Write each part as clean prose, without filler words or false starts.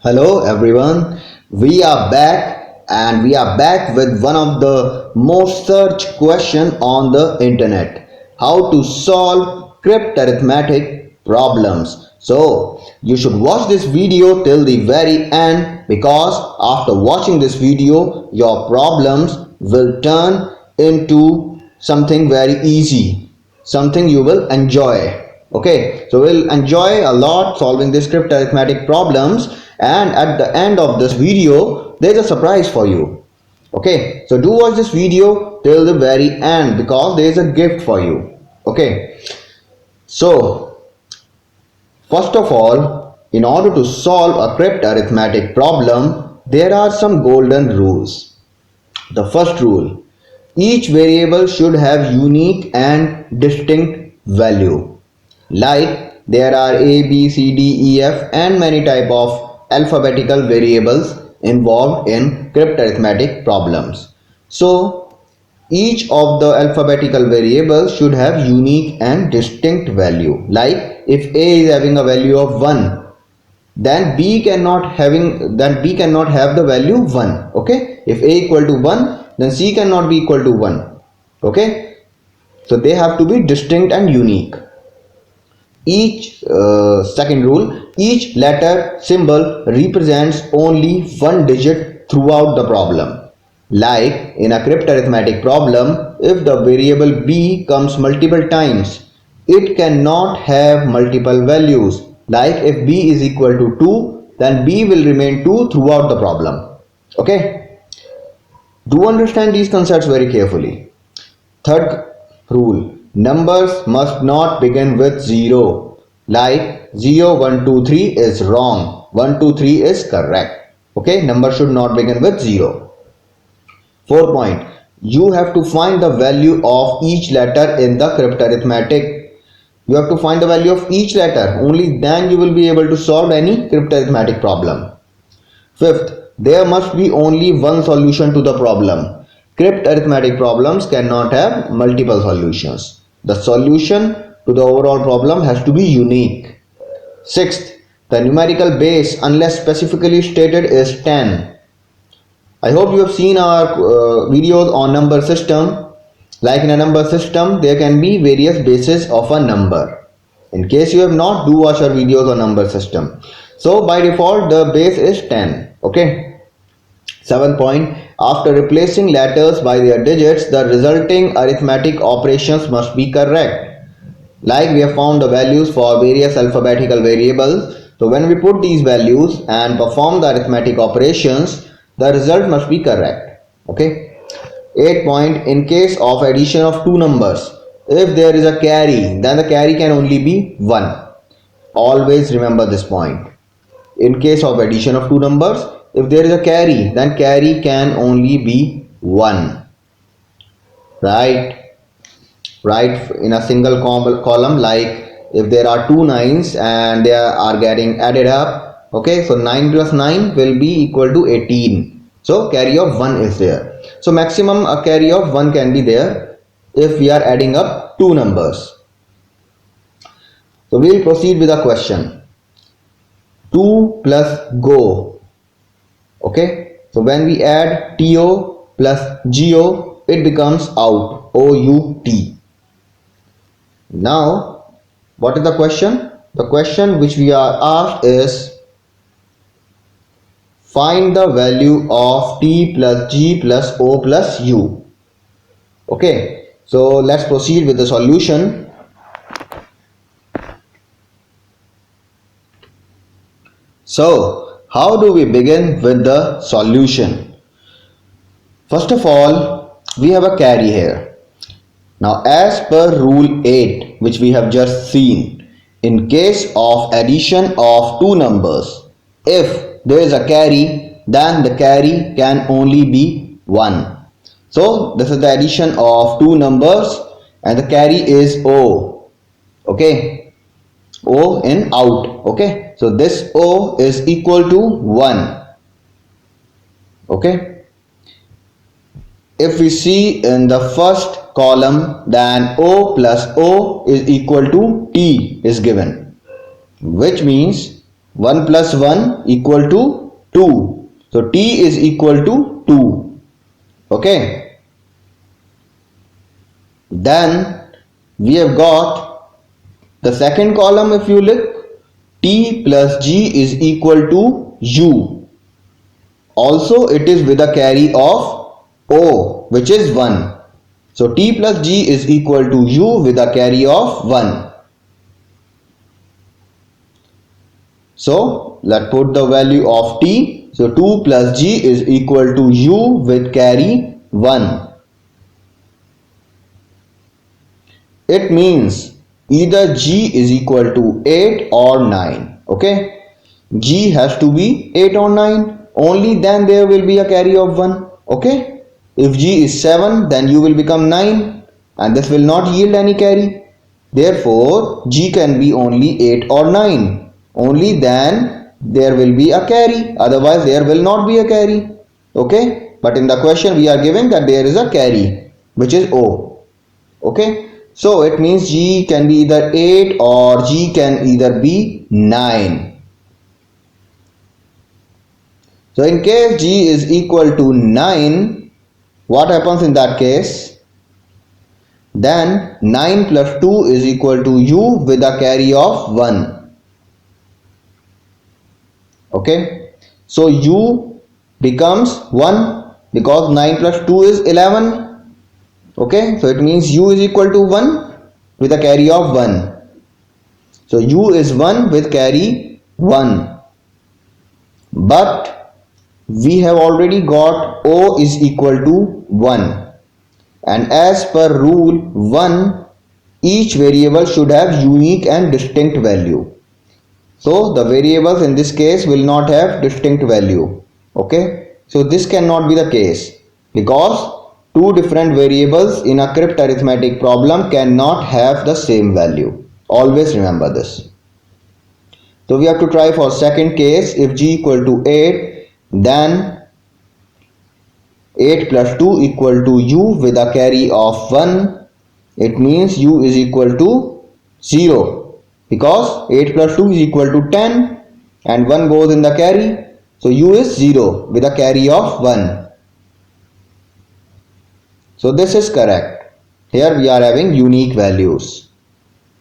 Hello everyone, we are back with one of the most searched question on the internet. How to solve cryptarithmetic problems. So you should watch this video till the very end because after watching this video your problems will turn into something very easy, something you will enjoy. Okay, so we'll enjoy a lot solving this script arithmetic problems, and at the end of this video there's a surprise for you. Okay, so do watch this video till the very end because there's a gift for you. Okay, so first of all, in order to solve a crypt arithmetic problem, there are some golden rules. The first rule: each variable should have unique and distinct value. Like there are A, B, C, D, E, F and many type of alphabetical variables involved in cryptarithmetic problems. So each of the alphabetical variables should have unique and distinct value. Like if A is having a value of 1, then B cannot have the value 1. Okay, if A equal to 1, then C cannot be equal to 1. Okay, so they have to be distinct and unique. Second rule, each letter symbol represents only one digit throughout the problem. Like in a cryptarithmetic problem, if the variable b comes multiple times, it cannot have multiple values. Like if b is equal to 2, then b will remain 2 throughout the problem. Okay, do understand these concepts very carefully. Third rule, numbers must not begin with 0. Like 0, 1, 2, 3 is wrong, 1, 2, 3 is correct. Okay, number should not begin with 0. Fourth point, you have to find the value of each letter in the cryptarithmetic. You have to find the value of each letter, only then you will be able to solve any cryptarithmetic problem. Fifth, there must be only one solution to the problem. Cryptarithmetic problems cannot have multiple solutions. The solution to the overall problem has to be unique. Sixth, the numerical base, unless specifically stated, is 10. I hope you have seen our videos on number system. Like in a number system, there can be various bases of a number. In case you have not, do watch our videos on number system. So by default, the base is 10. Okay. 7th point, after replacing letters by their digits, the resulting arithmetic operations must be correct. Like we have found the values for various alphabetical variables. So when we put these values and perform the arithmetic operations, the result must be correct. Okay. 8th point, in case of addition of two numbers, if there is a carry, then the carry can only be 1. Always remember this point. In case of addition of two numbers, if there is a carry, then carry can only be 1. Right in a single column. Like if there are two 9s and they are getting added up, okay, so 9 plus 9 will be equal to 18. So carry of 1 is there. So maximum a carry of 1 can be there if we are adding up two numbers. So we will proceed with a question. 2 plus go. Okay, so when we add TO plus GO, it becomes out, OUT. Now, what is the question? The question which we are asked is, find the value of T plus G plus O plus U. Okay, so let's proceed with the solution. So, how do we begin with the solution? First of all, we have a carry here. Now, as per rule 8, which we have just seen, in case of addition of two numbers, if there is a carry, then the carry can only be 1. So, this is the addition of two numbers and the carry is O. Okay, O in out. Okay, so this O is equal to 1. Okay, if we see in the first column, then O plus O is equal to T is given, which means 1 plus 1 equal to 2. So t is equal to 2. Okay. Then we have got the second column. If you look, t plus g is equal to u. Also it is with a carry of o, which is 1. So t plus g is equal to u with a carry of 1. So let's put the value of t. So 2 plus g is equal to u with carry 1. It means either g is equal to 8 or 9. Okay. G has to be 8 or 9. Only then there will be a carry of 1. Okay. If g is 7, then u will become 9 and this will not yield any carry. Therefore, g can be only 8 or 9. Only then there will be a carry. Otherwise, there will not be a carry. Okay. But in the question, we are given that there is a carry, which is O. Okay. So it means g can be either 8 or g can either be 9. So in case g is equal to 9, what happens in that case? Then 9 plus 2 is equal to u with a carry of 1. Okay. So u becomes 1 because 9 plus 2 is 11. Okay. So it means u is equal to 1 with a carry of 1. So u is 1 with carry 1. But we have already got O is equal to 1. And as per rule 1, each variable should have unique and distinct value. So the variables in this case will not have distinct value. Okay. So this cannot be the case because two different variables in a crypt arithmetic problem cannot have the same value. Always remember this. So we have to try for second case. If g equal to 8, then 8 plus 2 equal to u with a carry of 1. It means u is equal to 0 because 8 plus 2 is equal to 10 and 1 goes in the carry. So u is 0 with a carry of 1. So this is correct. Here we are having unique values.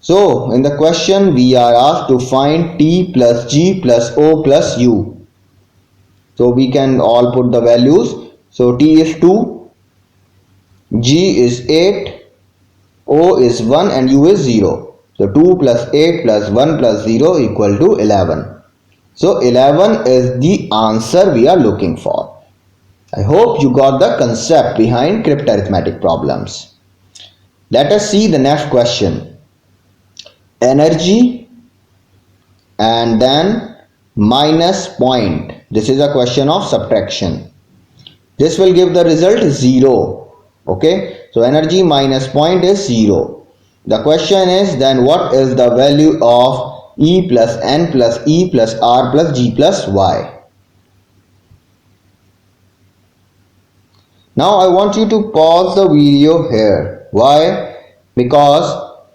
So in the question we are asked to find t plus g plus o plus u. So we can all put the values. So t is 2, g is 8, o is 1 and u is 0. So 2 plus 8 plus 1 plus 0 equal to 11. So 11 is the answer we are looking for. I hope you got the concept behind crypt arithmetic problems. Let us see the next question. Energy and then minus point. This is a question of subtraction. This will give the result 0. Okay. So energy minus point is 0. The question is then what is the value of E plus N plus E plus R plus G plus Y? Now I want you to pause the video here. Why? Because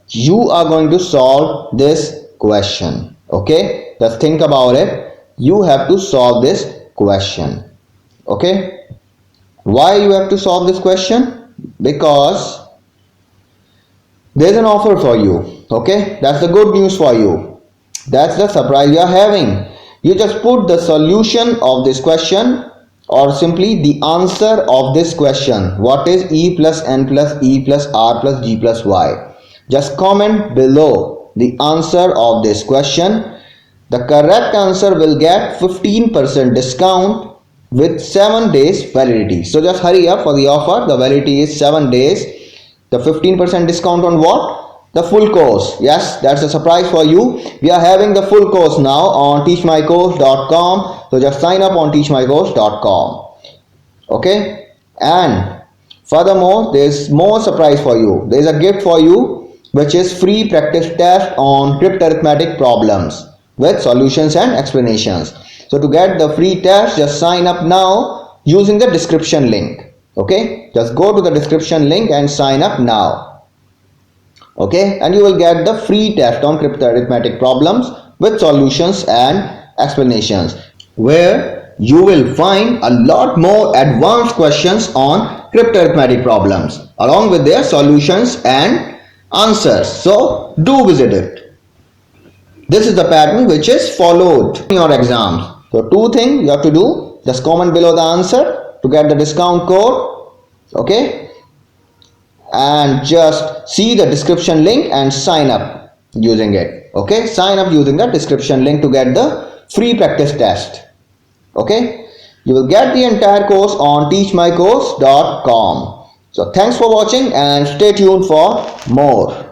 you are going to solve this question. Okay. Just think about it. You have to solve this question. Okay. Why you have to solve this question? Because there's an offer for you. Okay. That's the good news for you. That's the surprise you are having. You just put the solution of this question or simply the answer of this question. What is E plus N plus E plus R plus G plus Y? Just comment below the answer of this question. The correct answer will get 15% discount with 7 days validity. So just hurry up for the offer. The validity is 7 days. The 15% discount on what? The full course. Yes, that's a surprise for you. We are having the full course now on teachmycourse.com. So just sign up on teachmycourse.com. Okay. And furthermore, there's more surprise for you. There's a gift for you, which is free practice test on crypt arithmetic problems with solutions and explanations. So to get the free test, just sign up now using the description link. Okay. Just go to the description link and sign up now. Okay, and you will get the free test on crypt arithmetic problems with solutions and explanations, where you will find a lot more advanced questions on cryptarithmetic problems along with their solutions and answers. So do visit it. This is the pattern which is followed in your exams. So two things you have to do: just comment below the answer to get the discount code, okay, and just see the description link and sign up using it. Okay, sign up using the description link to get the free practice test. Okay, you will get the entire course on teachmycourse.com. So thanks for watching and stay tuned for more.